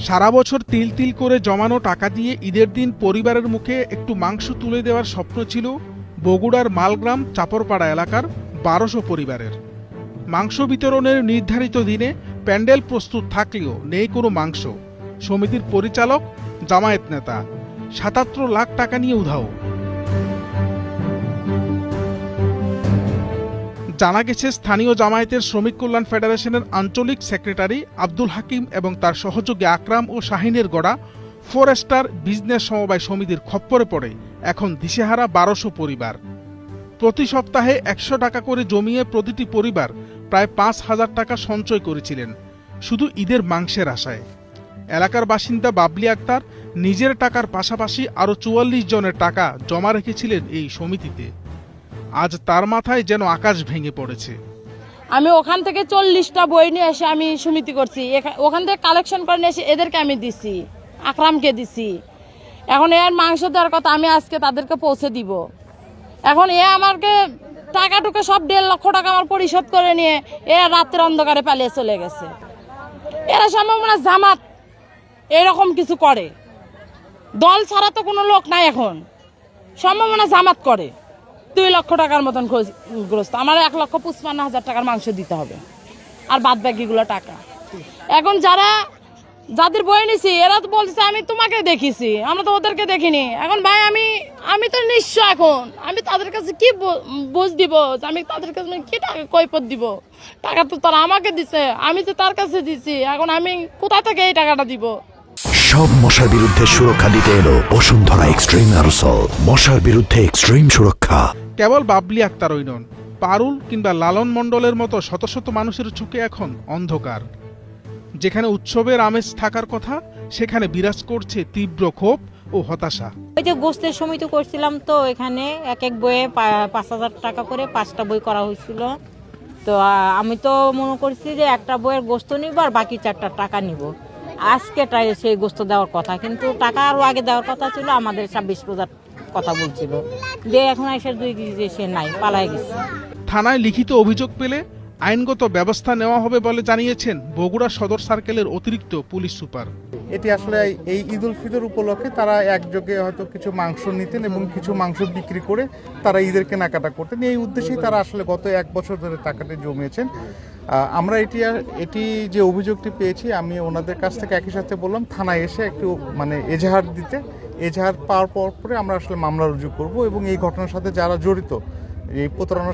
সারা বছর তিল তিল করে জমানো টাকা দিয়ে ঈদের দিন পরিবারের মুখে একটু মাংস তুলে দেওয়ার স্বপ্ন ছিল বগুড়ার মালগ্রাম চাপরপাড়া এলাকার ১২০০ পরিবারের। মাংস বিতরণের নির্ধারিত দিনে প্যান্ডেল প্রস্তুত থাকলেও নেই কোনো মাংস। সমিতির পরিচালক জামায়াত নেতা ৭৭ লাখ টাকা নিয়ে উধাও। জানা গেছে, স্থানীয় জামায়াতের শ্রমিক কল্যাণ ফেডারেশনের আঞ্চলিক সেক্রেটারি আব্দুল হাকিম এবং তার সহযোগী আকরাম ও শাহিনের গড়া 4 স্টার বিজনেস সমবায় সমিতির খপ্পরে পড়ে এখন দিশেহারা ১২০০ পরিবার। প্রতি সপ্তাহে ১০০ টাকা করে জমিয়ে প্রতিটি পরিবার প্রায় ৫,০০০ টাকা সঞ্চয় করেছিলেন শুধু ঈদের মাংসের আশায়। এলাকার বাসিন্দা বাবলি আক্তার নিজের টাকার পাশাপাশি আরও ৪৪ জনের টাকা জমা রেখেছিলেন এই সমিতিতে। আজ তার মাথায় যেন আকাশ ভেঙে পড়েছে। আমি ওখান থেকে ৪০টা বই নিয়ে এসে আমি সমিতি করছি, ওখান থেকে কালেকশন করে নিয়ে এসে এদেরকে আমি দিছি, আকরামকে দিছি। এখন এর মাংস দেওয়ার কথা আমি আজকে তাদেরকে পৌঁছে দিব। এখন আমাকে টাকা টুকে সব ১.৫ লক্ষ টাকা আমার পরিশোধ করে নিয়ে এরা রাতের অন্ধকারে পালিয়ে চলে গেছে। এরা সম্ভাবনা জামাত এরকম কিছু করে, দল ছাড়া তো কোনো লোক নাই। এখন সম্ভাবনা জামাত করে। ২ লক্ষ টাকার মতন গ্রস্ত, আমার ১,৫৫,০০০ টাকার মাংস দিতে হবে, আর বাদ বাকিগুলো টাকা। এখন যাদের বই নিছি এরা তো বলছে আমি তোমাকে দেখিছি, আমরা তো ওদেরকে দেখিনি। এখন ভাই আমি তো নিঃস্ব, এখন আমি তাদের কাছে কি বুঝ দিব, আমি তাদের কাছে কি টাকা কৈফত দিব? টাকা তো তারা আমাকে দিছে, আমি তো তার কাছে দিছি, এখন আমি কোথা থেকে এই টাকাটা দিব? সব মশার বিরুদ্ধে সুরক্ষা দিতে এলো বসুন্ধরা এক্সট্রিম অ্যারোসল, মশার বিরুদ্ধে এক্সট্রিম সুরক্ষা। কেবল বাবলি আক্তারই নন, পারুল কিংবা লালন মণ্ডলের মতো শত শত মানুষের চোখে এখন অন্ধকার। যেখানে উৎসবের আমেজ থাকার কথা সেখানে বিরাজ করছে তীব্র ক্ষোভ ও হতাশা। ওই যে গোস্তের সমিতি করছিলাম, তো এখানে এক এক বইয়ে ৫,০০০ টাকা করে 5টা বই করা হয়েছিল। তো আমি তো মনে করছি যে একটা বইয়ের গোস্ত নিব আর বাকি 4টা টাকা নিব। আজকে সেই গোস্ত দেওয়ার কথা, কিন্তু টাকা আরও আগে দেওয়ার কথা ছিল, আমাদের ২৬ রোজার কথা বলছিল। দিয়ে এখন এসে 2 কেজি সে নাই, পালায় গেছে। থানায় লিখিত অভিযোগ পেলে আইনগত ব্যবস্থা নেওয়া হবে বলে জানিয়েছেন বগুড়া সদর সার্কেলের অতিরিক্ত পুলিশ সুপার। এটি আসলে এই ঈদ উল ফিতর উপলক্ষে তারা একযোগে হয়তো কিছু মাংস নিতেন এবং কিছু মাংস বিক্রি করে তারা ঈদের কেনাকাটা করতেন। এই উদ্দেশ্যেই তারা আসলে গত 1 বছর ধরে টাকাটি জমিয়েছেন। আমরা এটি যে অভিযোগটি পেয়েছি, আমি ওনাদের কাছ থেকে একই সাথে বললাম থানায় এসে একটু এজাহার দিতে। এজাহার পাওয়ার পরে আমরা আসলে মামলা রুজু করব এবং এই ঘটনার সাথে যারা জড়িত, এই প্রতারণার